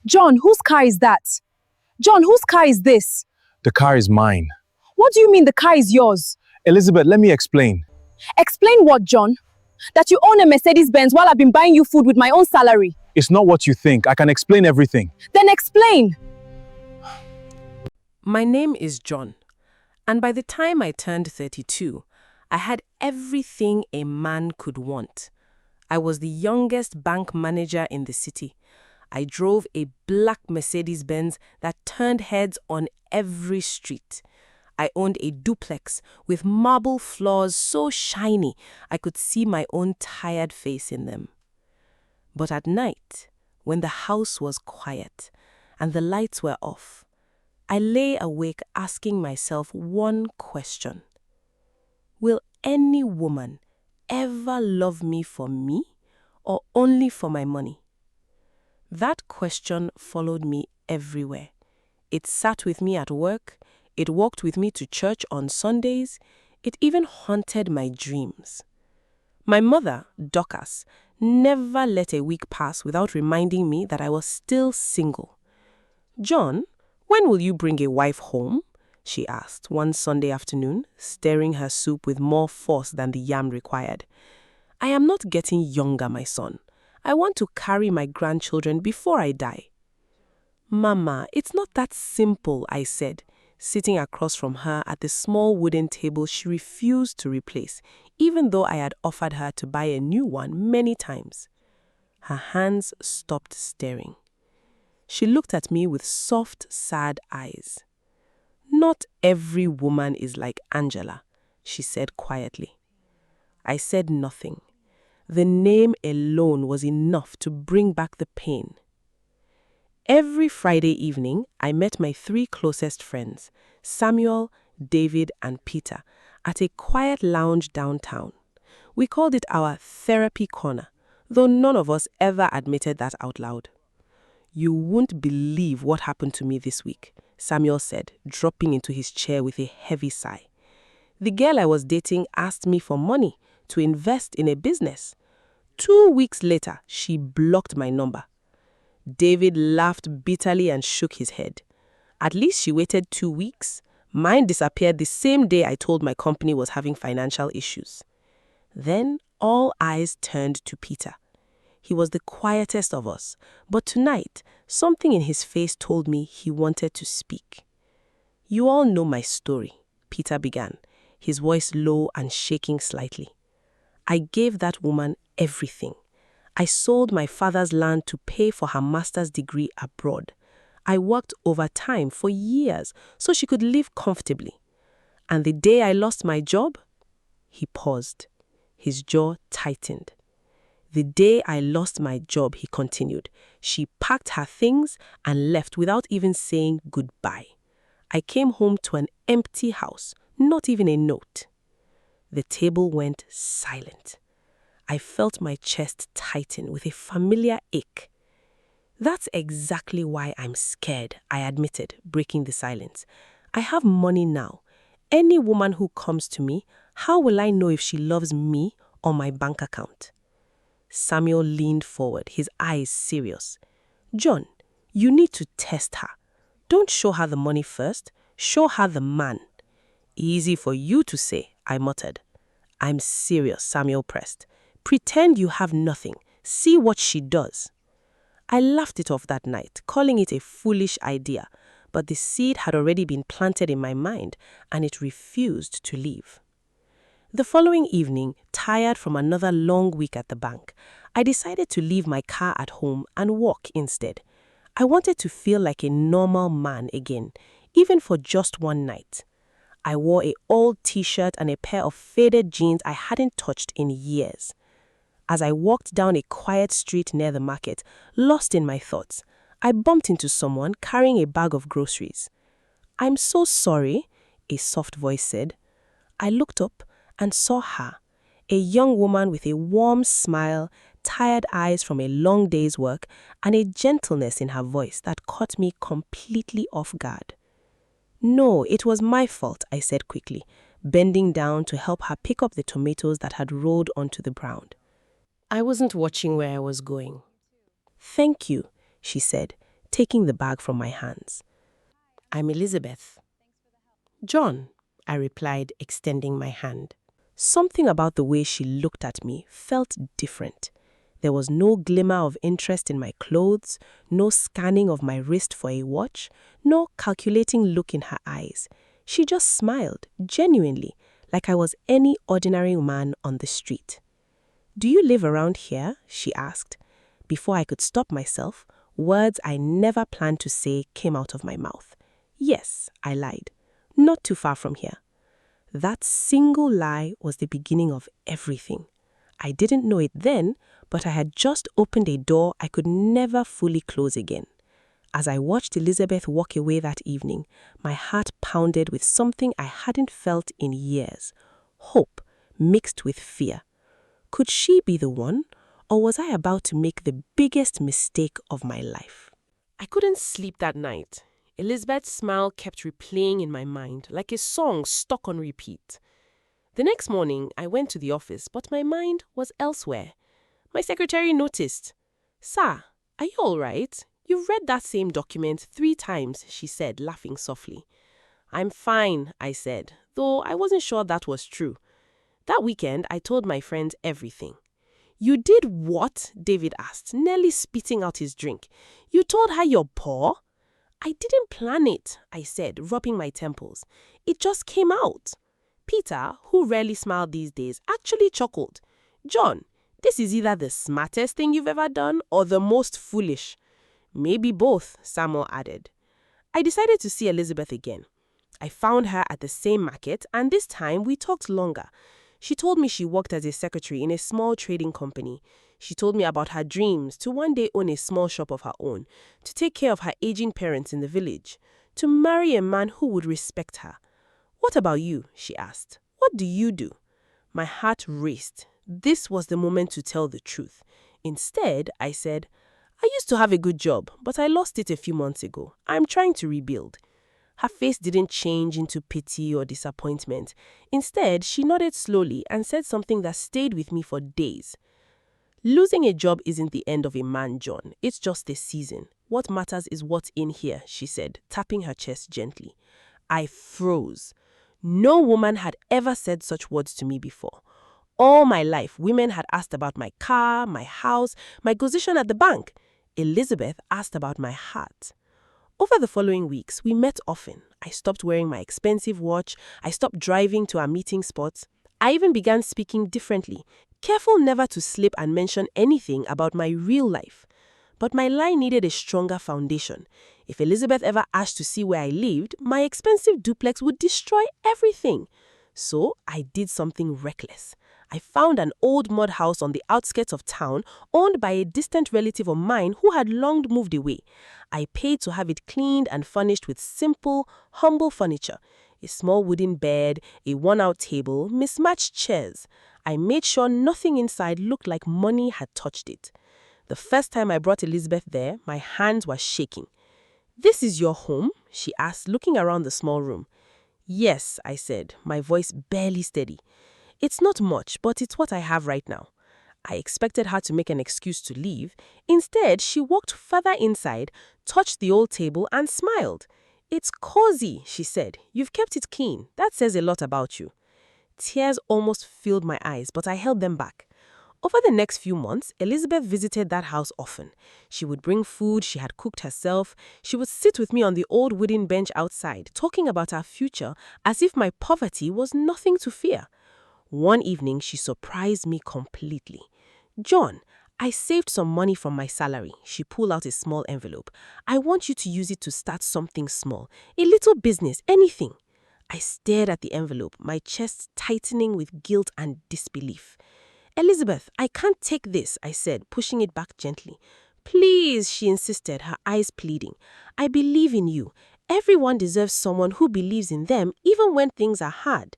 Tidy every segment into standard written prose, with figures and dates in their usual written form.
John, whose car is that? John, whose car is this? The car is mine. What do you mean the car is yours? Elizabeth, let me explain. Explain what, John? That you own a Mercedes-Benz while I've been buying you food with my own salary. It's not what you think. I can explain everything. Then explain. My name is John, and by the time I turned 32, I had everything a man could want. I was the youngest bank manager in the city. I drove a black Mercedes-Benz that turned heads on every street. I owned a duplex with marble floors so shiny I could see my own tired face in them. But at night, when the house was quiet and the lights were off, I lay awake asking myself one question. Will any woman ever love me for me or only for my money? That question followed me everywhere. It sat with me at work, it walked with me to church on Sundays, it even haunted my dreams. My mother, Dorcas, never let a week pass without reminding me that I was still single. "John, when will you bring a wife home?" she asked one Sunday afternoon, stirring her soup with more force than the yam required. "I am not getting younger, my son. I want to carry my grandchildren before I die." "Mama, it's not that simple," I said, sitting across from her at the small wooden table she refused to replace, even though I had offered her to buy a new one many times. Her hands stopped staring. She looked at me with soft, sad eyes. "Not every woman is like Angela," she said quietly. I said nothing. The name alone was enough to bring back the pain. Every Friday evening, I met my 3 closest friends, Samuel, David, and Peter, at a quiet lounge downtown. We called it our therapy corner, though none of us ever admitted that out loud. "You won't believe what happened to me this week," Samuel said, dropping into his chair with a heavy sigh. "The girl I was dating asked me for money to invest in a business. 2 weeks later, she blocked my number." David laughed bitterly and shook his head. "At least she waited 2 weeks. Mine disappeared the same day I told my company was having financial issues." Then all eyes turned to Peter. He was the quietest of us, but tonight, something in his face told me he wanted to speak. "You all know my story," Peter began, his voice low and shaking slightly. "I gave that woman everything. I sold my father's land to pay for her master's degree abroad. I worked overtime for years so she could live comfortably. And the day I lost my job," he paused. His jaw tightened. "The day I lost my job," he continued, "she packed her things and left without even saying goodbye. I came home to an empty house, not even a note." The table went silent. I felt my chest tighten with a familiar ache. "That's exactly why I'm scared," I admitted, breaking the silence. "I have money now. Any woman who comes to me, how will I know if she loves me or my bank account?" Samuel leaned forward, his eyes serious. "John, you need to test her. Don't show her the money first. Show her the man." "Easy for you to say," I muttered. "I'm serious," Samuel pressed. "Pretend you have nothing. See what she does." I laughed it off that night, calling it a foolish idea, but the seed had already been planted in my mind, and it refused to leave. The following evening, tired from another long week at the bank, I decided to leave my car at home and walk instead. I wanted to feel like a normal man again, even for just one night. I wore an old t-shirt and a pair of faded jeans I hadn't touched in years. As I walked down a quiet street near the market, lost in my thoughts, I bumped into someone carrying a bag of groceries. "I'm so sorry," a soft voice said. I looked up and saw her, a young woman with a warm smile, tired eyes from a long day's work, and a gentleness in her voice that caught me completely off guard. "No, it was my fault," I said quickly, bending down to help her pick up the tomatoes that had rolled onto the ground. I wasn't watching where I was going. "Thank you," she said, taking the bag from my hands. "I'm Elizabeth." "John," I replied, extending my hand. Something about the way she looked at me felt different. There was no glimmer of interest in my clothes, no scanning of my wrist for a watch, no calculating look in her eyes. She just smiled, genuinely, like I was any ordinary man on the street. "Do you live around here?" she asked. Before I could stop myself, words I never planned to say came out of my mouth. "Yes," I lied. "Not too far from here." That single lie was the beginning of everything. I didn't know it then, but I had just opened a door I could never fully close again. As I watched Elizabeth walk away that evening, my heart pounded with something I hadn't felt in years. Hope mixed with fear. Could she be the one, or was I about to make the biggest mistake of my life? I couldn't sleep that night. Elizabeth's smile kept replaying in my mind like a song stuck on repeat. The next morning, I went to the office, but my mind was elsewhere. My secretary noticed. "Sir, are you all right? You've read that same document 3 times, she said, laughing softly. "I'm fine," I said, though I wasn't sure that was true. That weekend, I told my friends everything. "You did what?" David asked, nearly spitting out his drink. "You told her you're poor?" "I didn't plan it," I said, rubbing my temples. "It just came out." Peter, who rarely smiled these days, actually chuckled. "John, this is either the smartest thing you've ever done or the most foolish." "Maybe both," Samuel added. I decided to see Elizabeth again. I found her at the same market, and this time we talked longer. She told me she worked as a secretary in a small trading company. She told me about her dreams to one day own a small shop of her own, to take care of her aging parents in the village, to marry a man who would respect her. "What about you?" she asked. "What do you do?" My heart raced. This was the moment to tell the truth. Instead, I said, "I used to have a good job, but I lost it a few months ago. I'm trying to rebuild." Her face didn't change into pity or disappointment. Instead, she nodded slowly and said something that stayed with me for days. "Losing a job isn't the end of a man, John. It's just a season. What matters is what's in here," she said, tapping her chest gently. I froze. No woman had ever said such words to me before. All my life, women had asked about my car, my house, my position at the bank. Elizabeth asked about my heart. Over the following weeks, we met often. I stopped wearing my expensive watch. I stopped driving to our meeting spots. I even began speaking differently, careful never to slip and mention anything about my real life. But my lie needed a stronger foundation. If Elizabeth ever asked to see where I lived, my expensive duplex would destroy everything. So I did something reckless. I found an old mud house on the outskirts of town, owned by a distant relative of mine who had long moved away. I paid to have it cleaned and furnished with simple, humble furniture. A small wooden bed, a worn-out table, mismatched chairs. I made sure nothing inside looked like money had touched it. The first time I brought Elizabeth there, my hands were shaking. "This is your home?" she asked, looking around the small room. "Yes," I said, my voice barely steady. "It's not much, but it's what I have right now." I expected her to make an excuse to leave. Instead, she walked further inside, touched the old table, and smiled. "It's cozy," she said. "You've kept it clean. That says a lot about you." Tears almost filled my eyes, but I held them back. Over the next few months, Elizabeth visited that house often. She would bring food she had cooked herself. She would sit with me on the old wooden bench outside, talking about our future as if my poverty was nothing to fear. One evening, she surprised me completely. "John, I saved some money from my salary." She pulled out a small envelope. "I want you to use it to start something small, a little business, anything." I stared at the envelope, my chest tightening with guilt and disbelief. "Elizabeth, I can't take this," I said, pushing it back gently. "Please," she insisted, her eyes pleading. "I believe in you. Everyone deserves someone who believes in them even when things are hard."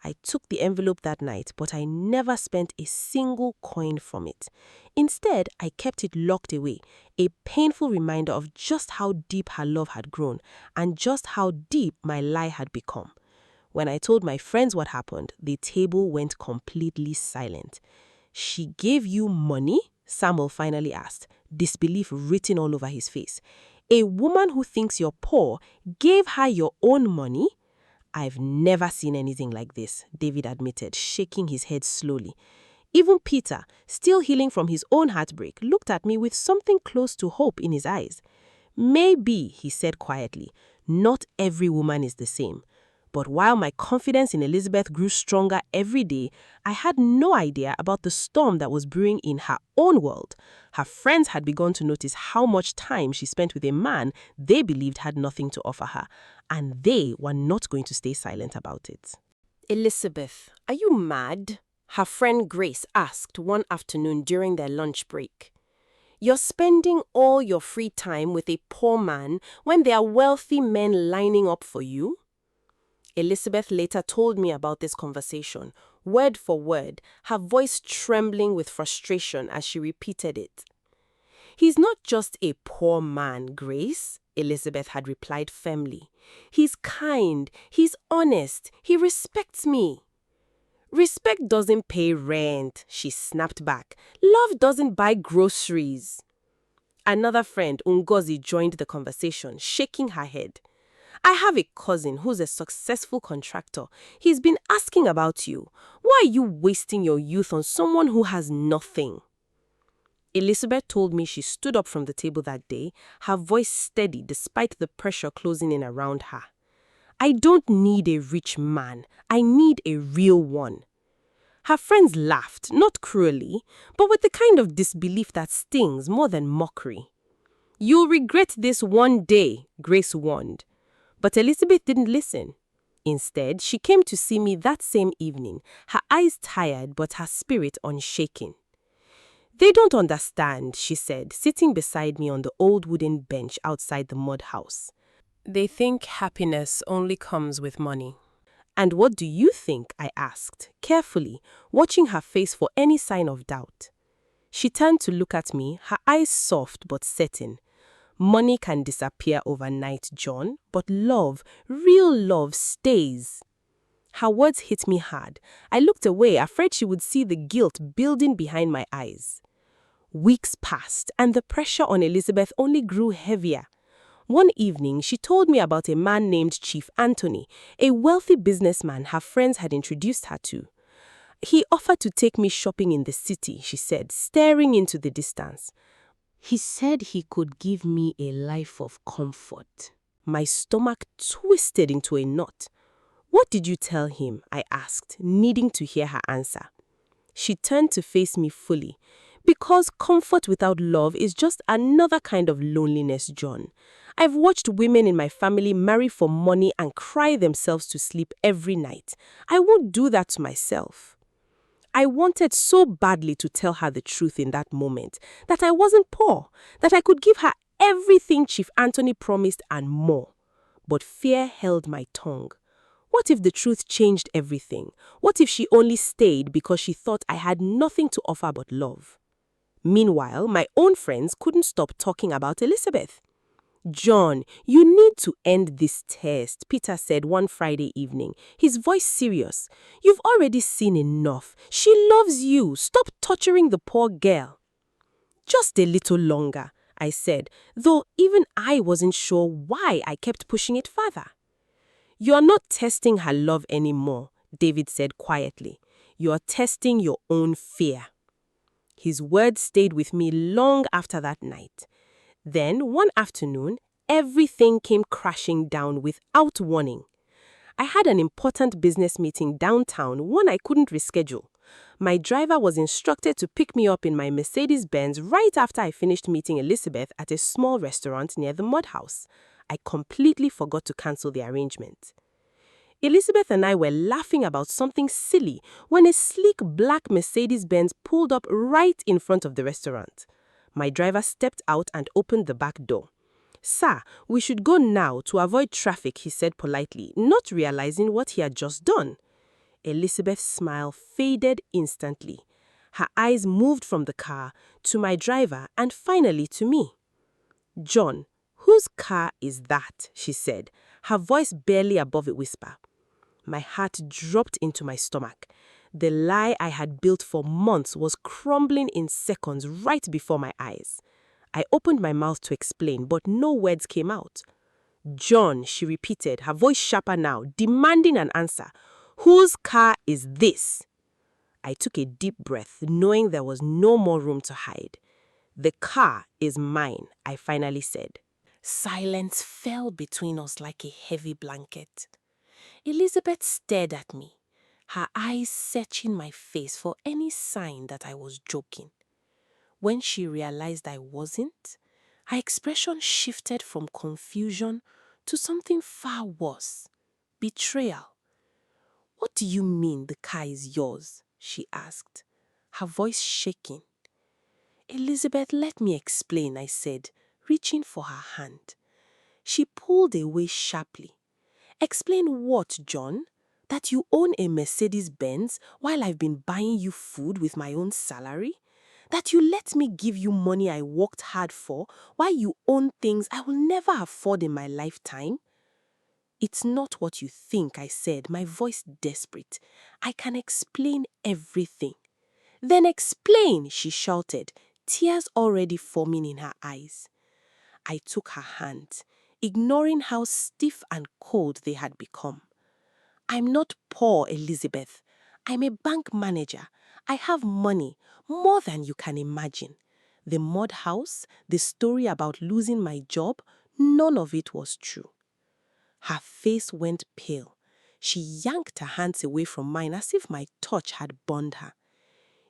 I took the envelope that night, but I never spent a single coin from it. Instead, I kept it locked away, a painful reminder of just how deep her love had grown and just how deep my lie had become. When I told my friends what happened, the table went completely silent. "She gave you money?" Samuel finally asked. disbelief written all over his face. A woman who thinks you're poor gave her your own money? I've never seen anything like this, David admitted, shaking his head slowly. Even Peter, still healing from his own heartbreak, looked at me with something close to hope in his eyes. Maybe, he said quietly, not every woman is the same. But while my confidence in Elizabeth grew stronger every day, I had no idea about the storm that was brewing in her own world. Her friends had begun to notice how much time she spent with a man they believed had nothing to offer her, and they were not going to stay silent about it. Elizabeth, are you mad? Her friend Grace asked one afternoon during their lunch break. You're spending all your free time with a poor man when there are wealthy men lining up for you? Elizabeth later told me about this conversation, word for word, her voice trembling with frustration as she repeated it. He's not just a poor man, Grace, Elizabeth had replied firmly. He's kind, he's honest, he respects me. Respect doesn't pay rent, she snapped back. Love doesn't buy groceries. Another friend, Ngozi, joined the conversation, shaking her head. I have a cousin who's a successful contractor. He's been asking about you. Why are you wasting your youth on someone who has nothing? Elizabeth told me she stood up from the table that day, her voice steady despite the pressure closing in around her. I don't need a rich man. I need a real one. Her friends laughed, not cruelly, but with the kind of disbelief that stings more than mockery. You'll regret this one day, Grace warned. But Elizabeth didn't listen. Instead, she came to see me that same evening, her eyes tired but her spirit unshaken. They don't understand, she said, sitting beside me on the old wooden bench outside the mud house. They think happiness only comes with money. And what do you think? I asked, carefully, watching her face for any sign of doubt. She turned to look at me, her eyes soft but certain. Money can disappear overnight, John, but love, real love, stays. Her words hit me hard. I looked away, afraid she would see the guilt building behind my eyes. Weeks passed, and the pressure on Elizabeth only grew heavier. One evening, she told me about a man named Chief Anthony, a wealthy businessman her friends had introduced her to. He offered to take me shopping in the city, she said, staring into the distance. He said he could give me a life of comfort. My stomach twisted into a knot. What did you tell him? I asked, needing to hear her answer. She turned to face me fully. Because comfort without love is just another kind of loneliness, John. I've watched women in my family marry for money and cry themselves to sleep every night. I won't do that to myself. I wanted so badly to tell her the truth in that moment, that I wasn't poor, that I could give her everything Chief Anthony promised and more. But fear held my tongue. What if the truth changed everything? What if she only stayed because she thought I had nothing to offer but love? Meanwhile, my own friends couldn't stop talking about Elizabeth. John, you need to end this test, Peter said one Friday evening, his voice serious. You've already seen enough. She loves you. Stop torturing the poor girl. Just a little longer, I said, though even I wasn't sure why I kept pushing it further. You're not testing her love anymore, David said quietly. You're testing your own fear. His words stayed with me long after that night. Then, one afternoon, everything came crashing down without warning. I had an important business meeting downtown, one I couldn't reschedule. My driver was instructed to pick me up in my Mercedes-Benz right after I finished meeting Elizabeth at a small restaurant near the mud house. I completely forgot to cancel the arrangement. Elizabeth and I were laughing about something silly when a sleek black Mercedes-Benz pulled up right in front of the restaurant. My driver stepped out and opened the back door. Sir, we should go now to avoid traffic, he said politely, not realizing what he had just done. Elizabeth's smile faded instantly. Her eyes moved from the car to my driver and finally to me. John, whose car is that? She said, her voice barely above a whisper. My heart dropped into my stomach. The lie I had built for months was crumbling in seconds right before my eyes. I opened my mouth to explain, but no words came out. John, she repeated, her voice sharper now, demanding an answer. Whose car is this? I took a deep breath, knowing there was no more room to hide. The car is mine, I finally said. Silence fell between us like a heavy blanket. Elizabeth stared at me, her eyes searching my face for any sign that I was joking. When she realized I wasn't, her expression shifted from confusion to something far worse, betrayal. What do you mean the car is yours? She asked, her voice shaking. Elizabeth, let me explain, I said, reaching for her hand. She pulled away sharply. Explain what, John? That you own a Mercedes-Benz while I've been buying you food with my own salary? That you let me give you money I worked hard for while you own things I will never afford in my lifetime? It's not what you think, I said, my voice desperate. I can explain everything. Then explain, she shouted, tears already forming in her eyes. I took her hand, ignoring how stiff and cold they had become. I'm not poor, Elizabeth. I'm a bank manager. I have money, more than you can imagine. The mud house, the story about losing my job, none of it was true. Her face went pale. She yanked her hands away from mine as if my touch had burned her.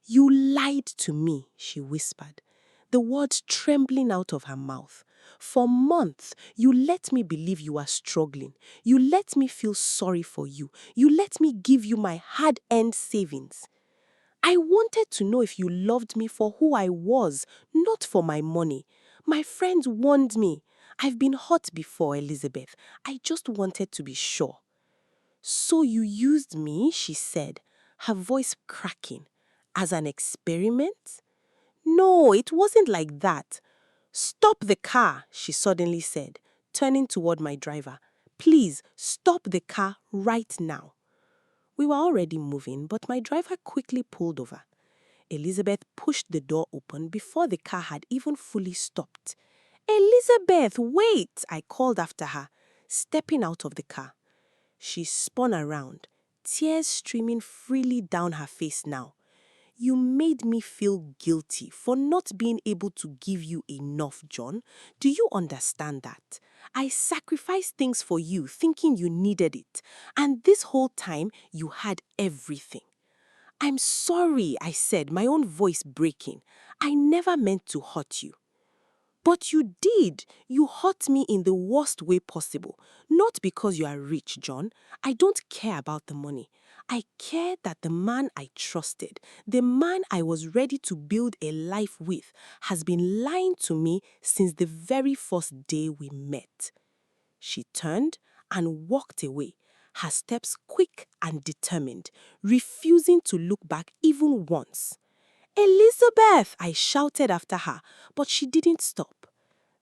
You lied to me, she whispered, the words trembling out of her mouth. For months, you let me believe you are struggling. You let me feel sorry for you. You let me give you my hard-earned savings. I wanted to know if you loved me for who I was, not for my money. My friends warned me. I've been hurt before, Elizabeth. I just wanted to be sure. So you used me, she said, her voice cracking, as an experiment? No, it wasn't like that. Stop the car, she suddenly said, turning toward my driver. Please, stop the car right now. We were already moving, but my driver quickly pulled over. Elizabeth pushed the door open before the car had even fully stopped. Elizabeth, wait, I called after her, stepping out of the car. She spun around, tears streaming freely down her face now. You made me feel guilty for not being able to give you enough, John. Do you understand that? I sacrificed things for you, thinking you needed it. And this whole time, you had everything. I'm sorry, I said, my own voice breaking. I never meant to hurt you. But you did. You hurt me in the worst way possible. Not because you are rich, John. I don't care about the money. I care that the man I trusted, the man I was ready to build a life with, has been lying to me since the very first day we met. She turned and walked away, her steps quick and determined, refusing to look back even once. Elizabeth, I shouted after her, but she didn't stop.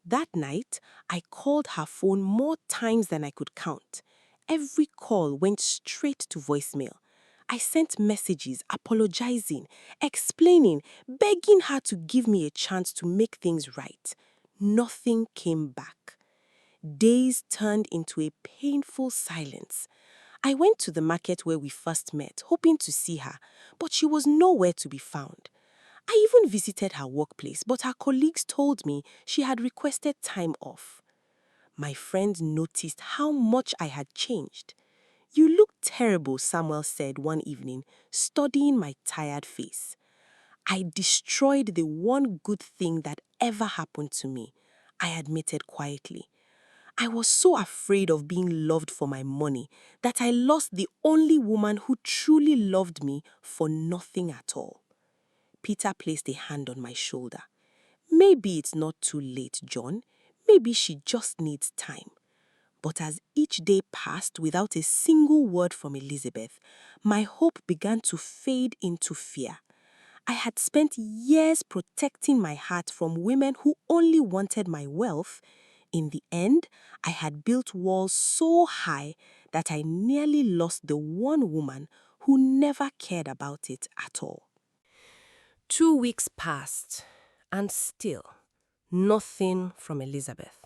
That night, I called her phone more times than I could count. Every call went straight to voicemail. I sent messages apologizing, explaining, begging her to give me a chance to make things right. Nothing came back. Days turned into a painful silence. I went to the market where we first met, hoping to see her, but she was nowhere to be found. I even visited her workplace, but her colleagues told me she had requested time off. My friend noticed how much I had changed. You look terrible, Samuel said one evening, studying my tired face. I destroyed the one good thing that ever happened to me, I admitted quietly. I was so afraid of being loved for my money that I lost the only woman who truly loved me for nothing at all. Peter placed a hand on my shoulder. Maybe it's not too late, John. Maybe she just needs time. But as each day passed without a single word from Elizabeth, my hope began to fade into fear. I had spent years protecting my heart from women who only wanted my wealth. In the end, I had built walls so high that I nearly lost the one woman who never cared about it at all. 2 weeks passed, and still, Nothing from Elizabeth.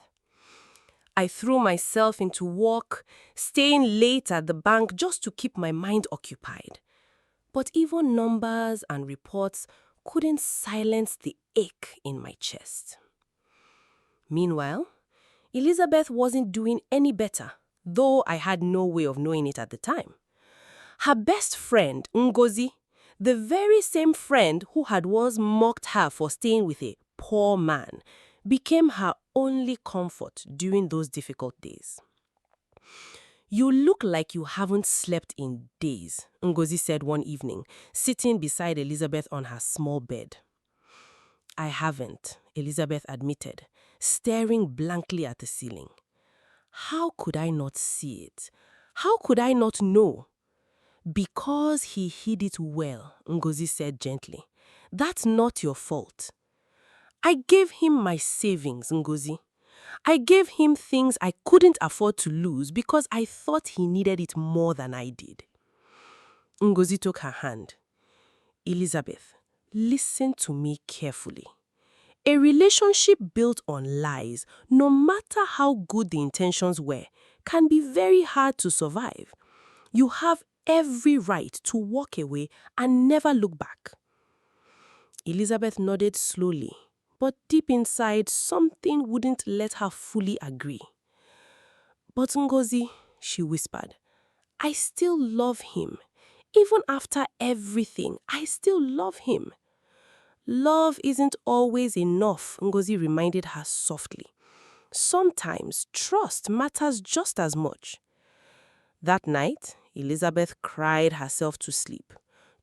I threw myself into work, staying late at the bank just to keep my mind occupied. But even numbers and reports couldn't silence the ache in my chest. Meanwhile, Elizabeth wasn't doing any better, though I had no way of knowing it at the time. Her best friend, Ngozi, the very same friend who had once mocked her for staying with a poor man, became her only comfort during those difficult days. "You look like you haven't slept in days," Ngozi said one evening, sitting beside Elizabeth on her small bed. "I haven't," Elizabeth admitted, staring blankly at the ceiling. How could I not see it? How could I not know? "Because he hid it well," Ngozi said gently. "That's not your fault." "I gave him my savings, Ngozi. I gave him things I couldn't afford to lose because I thought he needed it more than I did." Ngozi took her hand. "Elizabeth, listen to me carefully. A relationship built on lies, no matter how good the intentions were, can be very hard to survive. You have every right to walk away and never look back." Elizabeth nodded slowly, but deep inside, something wouldn't let her fully agree. "But Ngozi," she whispered, "I still love him. Even after everything, I still love him." "Love isn't always enough," Ngozi reminded her softly. "Sometimes trust matters just as much." That night, Elizabeth cried herself to sleep,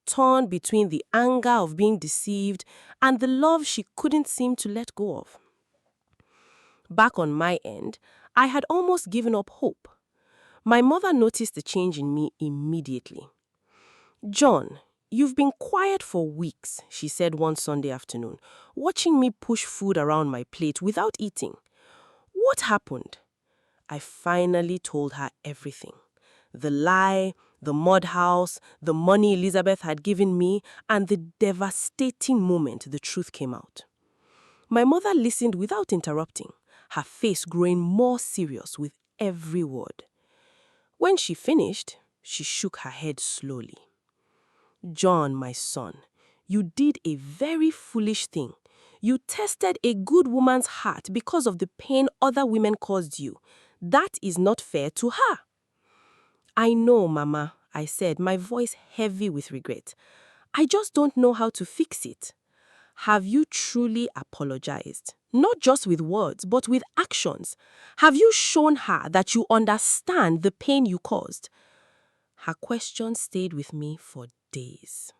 torn between the anger of being deceived and the love she couldn't seem to let go of. Back on my end, I had almost given up hope. My mother noticed the change in me immediately. "John, you've been quiet for weeks," she said one Sunday afternoon, watching me push food around my plate without eating. "What happened?" I finally told her everything. The lie, the mud house, the money Elizabeth had given me, and the devastating moment the truth came out. My mother listened without interrupting, her face growing more serious with every word. When she finished, she shook her head slowly. "John, my son, you did a very foolish thing. You tested a good woman's heart because of the pain other women caused you. That is not fair to her." "I know, Mama," I said, my voice heavy with regret. "I just don't know how to fix it." "Have you truly apologized? Not just with words, but with actions. Have you shown her that you understand the pain you caused?" Her question stayed with me for days.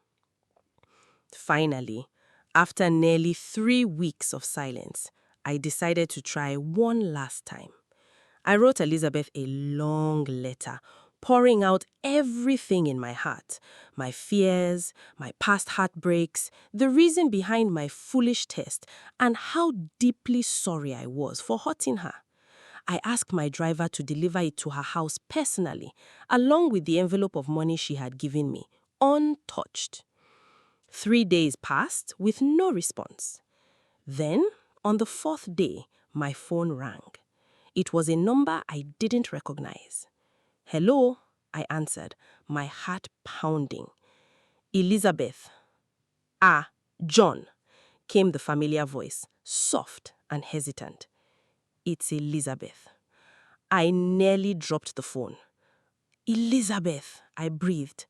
Finally, after nearly 3 weeks of silence, I decided to try one last time. I wrote Elizabeth a long letter, pouring out everything in my heart, my fears, my past heartbreaks, the reason behind my foolish test, and how deeply sorry I was for hurting her. I asked my driver to deliver it to her house personally, along with the envelope of money she had given me, untouched. 3 days passed with no response. Then, on the 4th day, my phone rang. It was a number I didn't recognize. "Hello," I answered, my heart pounding. "Elizabeth." "Ah, John," came the familiar voice, soft and hesitant. "It's Elizabeth." I nearly dropped the phone. "Elizabeth," I breathed.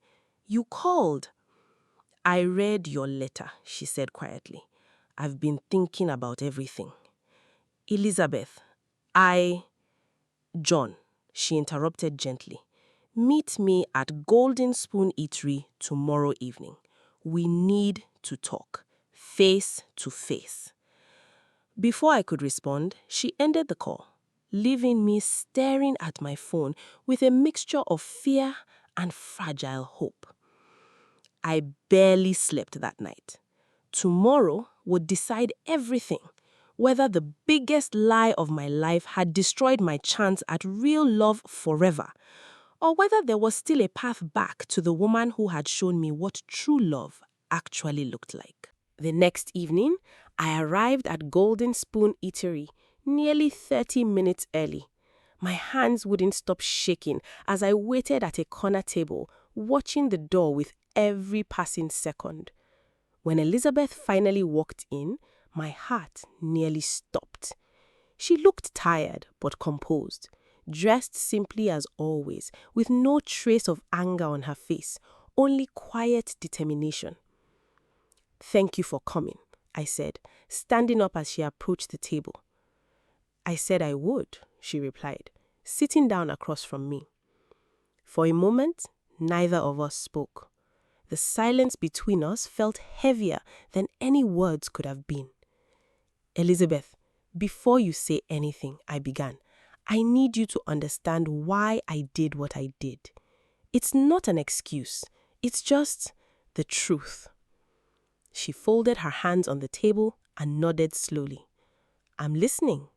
"You called." "I read your letter," she said quietly. "I've been thinking about everything." "Elizabeth, John," she interrupted gently. "Meet me at Golden Spoon Eatery tomorrow evening. We need to talk, face to face." Before I could respond, she ended the call, leaving me staring at my phone with a mixture of fear and fragile hope. I barely slept that night. Tomorrow would decide everything. Whether the biggest lie of my life had destroyed my chance at real love forever, or whether there was still a path back to the woman who had shown me what true love actually looked like. The next evening, I arrived at Golden Spoon Eatery nearly 30 minutes early. My hands wouldn't stop shaking as I waited at a corner table, watching the door with every passing second. When Elizabeth finally walked in, my heart nearly stopped. She looked tired but composed, dressed simply as always, with no trace of anger on her face, only quiet determination. "Thank you for coming," I said, standing up as she approached the table. "I said I would," she replied, sitting down across from me. For a moment, neither of us spoke. The silence between us felt heavier than any words could have been. "Elizabeth, before you say anything," I began, "I need you to understand why I did what I did. It's not an excuse. It's just the truth." She folded her hands on the table and nodded slowly. "I'm listening."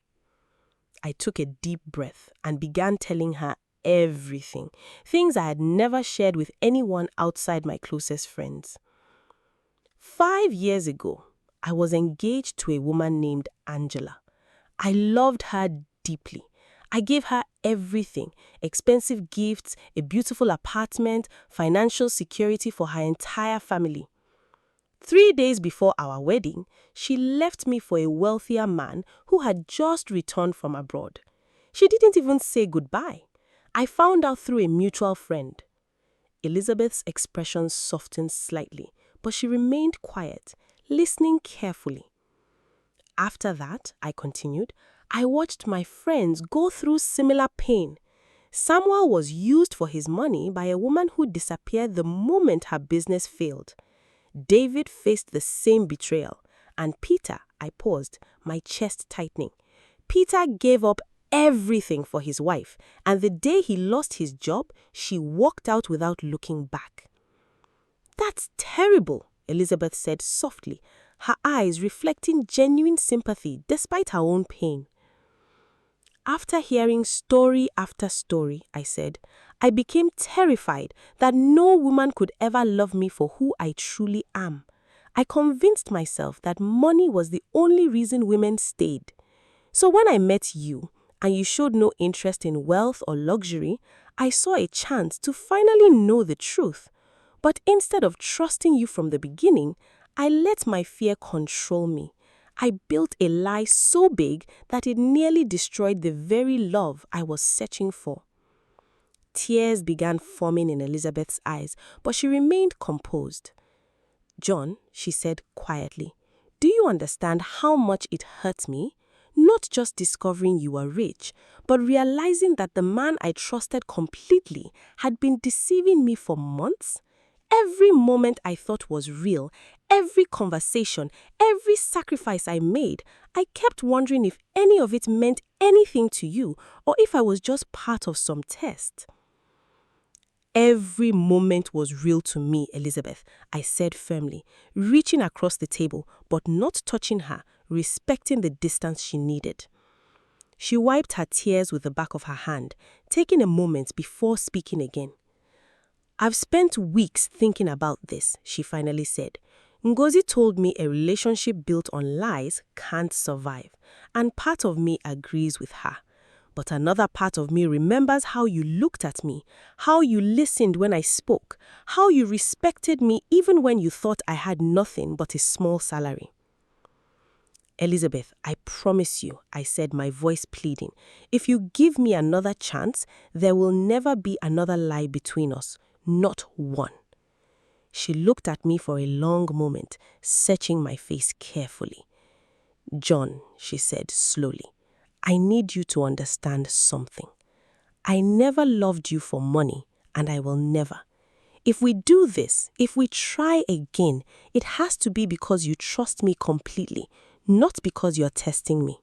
I took a deep breath and began telling her everything, things I had never shared with anyone outside my closest friends. 5 years ago, I was engaged to a woman named Angela. I loved her deeply. I gave her everything: expensive gifts, a beautiful apartment, financial security for her entire family. 3 days before our wedding, she left me for a wealthier man who had just returned from abroad. She didn't even say goodbye. I found out through a mutual friend. Elizabeth's expression softened slightly, but she remained quiet, listening carefully. After that, I continued, I watched my friends go through similar pain. Samuel was used for his money by a woman who disappeared the moment her business failed. David faced the same betrayal, and Peter, I paused, my chest tightening. Peter gave up everything for his wife, and the day he lost his job, she walked out without looking back. "That's terrible," Elizabeth said softly, her eyes reflecting genuine sympathy despite her own pain. After hearing story after story, I said, I became terrified that no woman could ever love me for who I truly am. I convinced myself that money was the only reason women stayed. So when I met you, and you showed no interest in wealth or luxury, I saw a chance to finally know the truth. But instead of trusting you from the beginning, I let my fear control me. I built a lie so big that it nearly destroyed the very love I was searching for. Tears began forming in Elizabeth's eyes, but she remained composed. "John," she said quietly, "do you understand how much it hurt me? Not just discovering you were rich, but realizing that the man I trusted completely had been deceiving me for months? Every moment I thought was real, every conversation, every sacrifice I made, I kept wondering if any of it meant anything to you or if I was just part of some test." "Every moment was real to me, Elizabeth," I said firmly, reaching across the table but not touching her, respecting the distance she needed. She wiped her tears with the back of her hand, taking a moment before speaking again. "I've spent weeks thinking about this," she finally said. "Ngozi told me a relationship built on lies can't survive, and part of me agrees with her. But another part of me remembers how you looked at me, how you listened when I spoke, how you respected me even when you thought I had nothing but a small salary." "Elizabeth, I promise you," I said, my voice pleading, "if you give me another chance, there will never be another lie between us. Not one." She looked at me for a long moment, searching my face carefully. "John," she said slowly, "I need you to understand something. I never loved you for money, and I will never. If we do this, if we try again, it has to be because you trust me completely, not because you're testing me."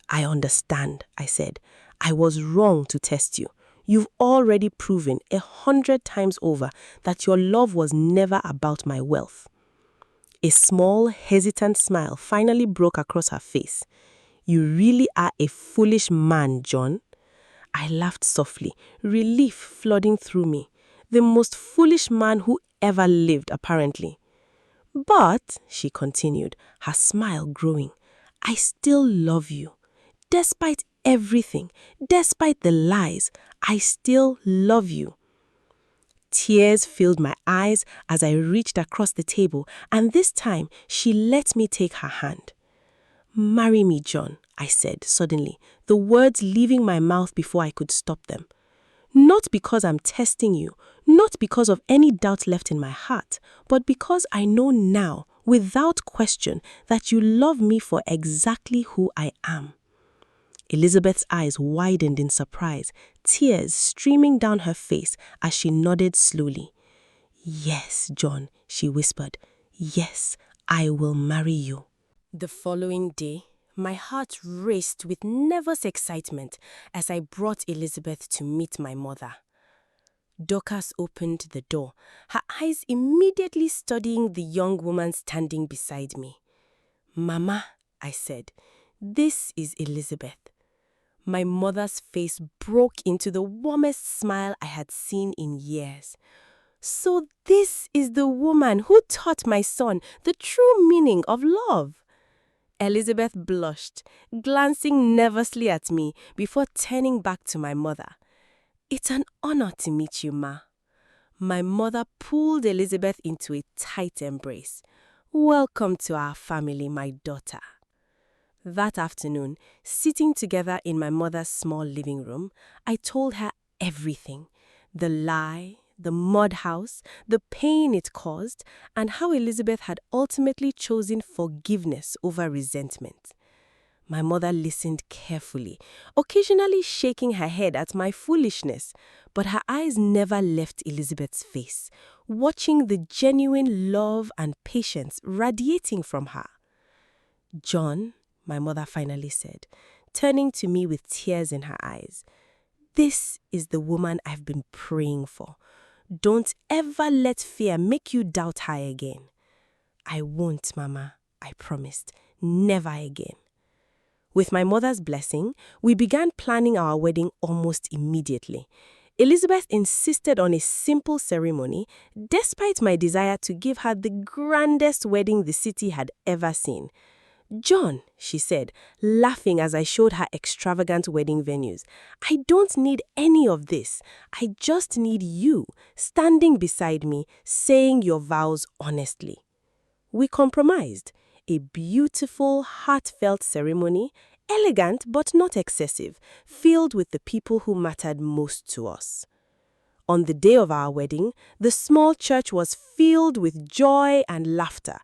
"I understand," I said. "I was wrong to test you. You've already proven 100 times over that your love was never about my wealth." A small, hesitant smile finally broke across her face. "You really are a foolish man, John." I laughed softly, relief flooding through me. The most foolish man who ever lived, apparently. But, she continued, her smile growing, I still love you. Despite everything, despite the lies, I still love you. Tears filled my eyes as I reached across the table, and this time she let me take her hand. Marry me, John, I said suddenly, the words leaving my mouth before I could stop them. Not because I'm testing you, not because of any doubt left in my heart, but because I know now, without question, that you love me for exactly who I am. Elizabeth's eyes widened in surprise, tears streaming down her face as she nodded slowly. Yes, John, she whispered. Yes, I will marry you. The following day, my heart raced with nervous excitement as I brought Elizabeth to meet my mother. Dorcas opened the door, her eyes immediately studying the young woman standing beside me. Mama, I said, this is Elizabeth. My mother's face broke into the warmest smile I had seen in years. So this is the woman who taught my son the true meaning of love. Elizabeth blushed, glancing nervously at me before turning back to my mother. It's an honor to meet you, Ma. My mother pulled Elizabeth into a tight embrace. Welcome to our family, my daughter. That afternoon, sitting together in my mother's small living room, I told her everything. The lie, the mud house, the pain it caused, and how Elizabeth had ultimately chosen forgiveness over resentment. My mother listened carefully, occasionally shaking her head at my foolishness, but her eyes never left Elizabeth's face, watching the genuine love and patience radiating from her. John, my mother finally said, turning to me with tears in her eyes, this is the woman I've been praying for. Don't ever let fear make you doubt her again. I won't, Mama, I promised. Never again. With my mother's blessing, we began planning our wedding almost immediately. Elizabeth insisted on a simple ceremony, despite my desire to give her the grandest wedding the city had ever seen. John, she said, laughing as I showed her extravagant wedding venues, I don't need any of this. I just need you, standing beside me, saying your vows honestly. We compromised. A beautiful, heartfelt ceremony, elegant but not excessive, filled with the people who mattered most to us. On the day of our wedding, the small church was filled with joy and laughter.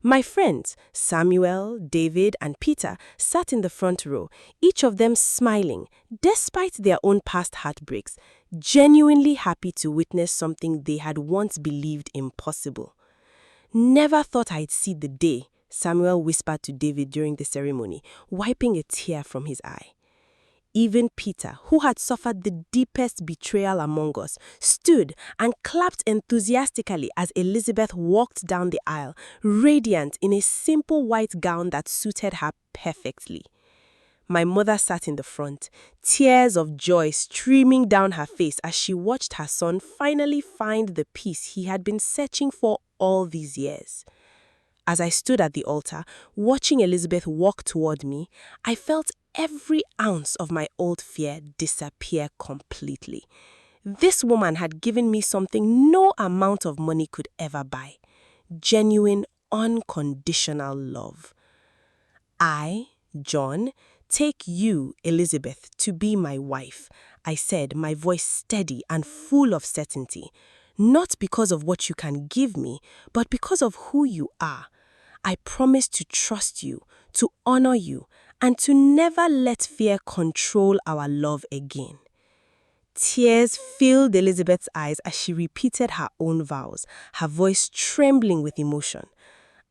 My friends, Samuel, David, and Peter, sat in the front row, each of them smiling, despite their own past heartbreaks, genuinely happy to witness something they had once believed impossible. Never thought I'd see the day, Samuel whispered to David during the ceremony, wiping a tear from his eye. Even Peter, who had suffered the deepest betrayal among us, stood and clapped enthusiastically as Elizabeth walked down the aisle, radiant in a simple white gown that suited her perfectly. My mother sat in the front, tears of joy streaming down her face as she watched her son finally find the peace he had been searching for all these years. As I stood at the altar, watching Elizabeth walk toward me, I felt every ounce of my old fear disappear completely. This woman had given me something no amount of money could ever buy. Genuine, unconditional love. I, John, take you, Elizabeth, to be my wife, I said, my voice steady and full of certainty. Not because of what you can give me, but because of who you are. I promise to trust you, to honor you, and to never let fear control our love again. Tears filled Elizabeth's eyes as she repeated her own vows, her voice trembling with emotion.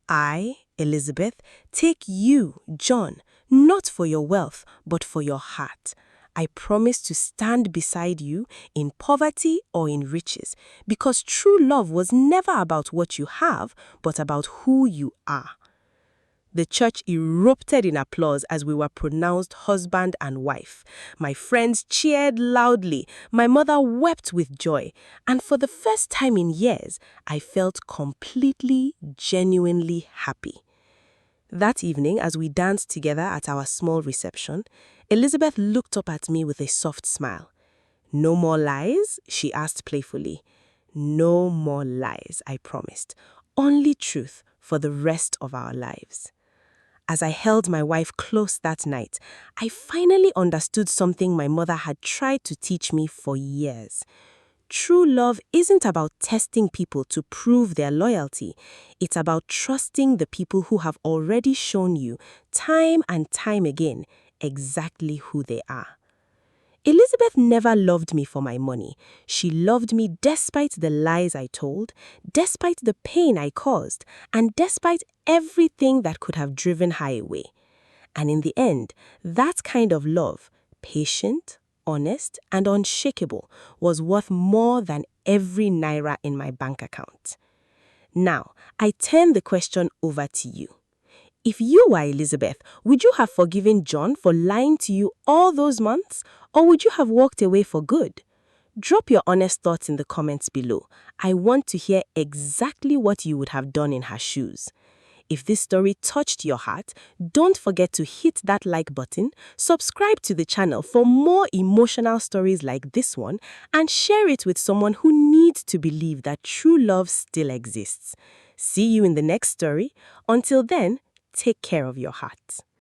I, Elizabeth, take you, John, not for your wealth, but for your heart. I promise to stand beside you in poverty or in riches, because true love was never about what you have, but about who you are. The church erupted in applause as we were pronounced husband and wife. My friends cheered loudly. My mother wept with joy. And for the first time in years, I felt completely, genuinely happy. That evening, as we danced together at our small reception, Elizabeth looked up at me with a soft smile. "No more lies?" she asked playfully. "No more lies," I promised. "Only truth for the rest of our lives." As I held my wife close that night, I finally understood something my mother had tried to teach me for years. True love isn't about testing people to prove their loyalty. It's about trusting the people who have already shown you, time and time again, exactly who they are. Elizabeth never loved me for my money. She loved me despite the lies I told, despite the pain I caused, and despite everything that could have driven her away. And in the end, that kind of love, patient, honest, and unshakable, was worth more than every naira in my bank account. Now, I turn the question over to you. If you were Elizabeth, would you have forgiven John for lying to you all those months, or would you have walked away for good? Drop your honest thoughts in the comments below. I want to hear exactly what you would have done in her shoes. If this story touched your heart, don't forget to hit that like button, subscribe to the channel for more emotional stories like this one, and share it with someone who needs to believe that true love still exists. See you in the next story. Until then, take care of your heart.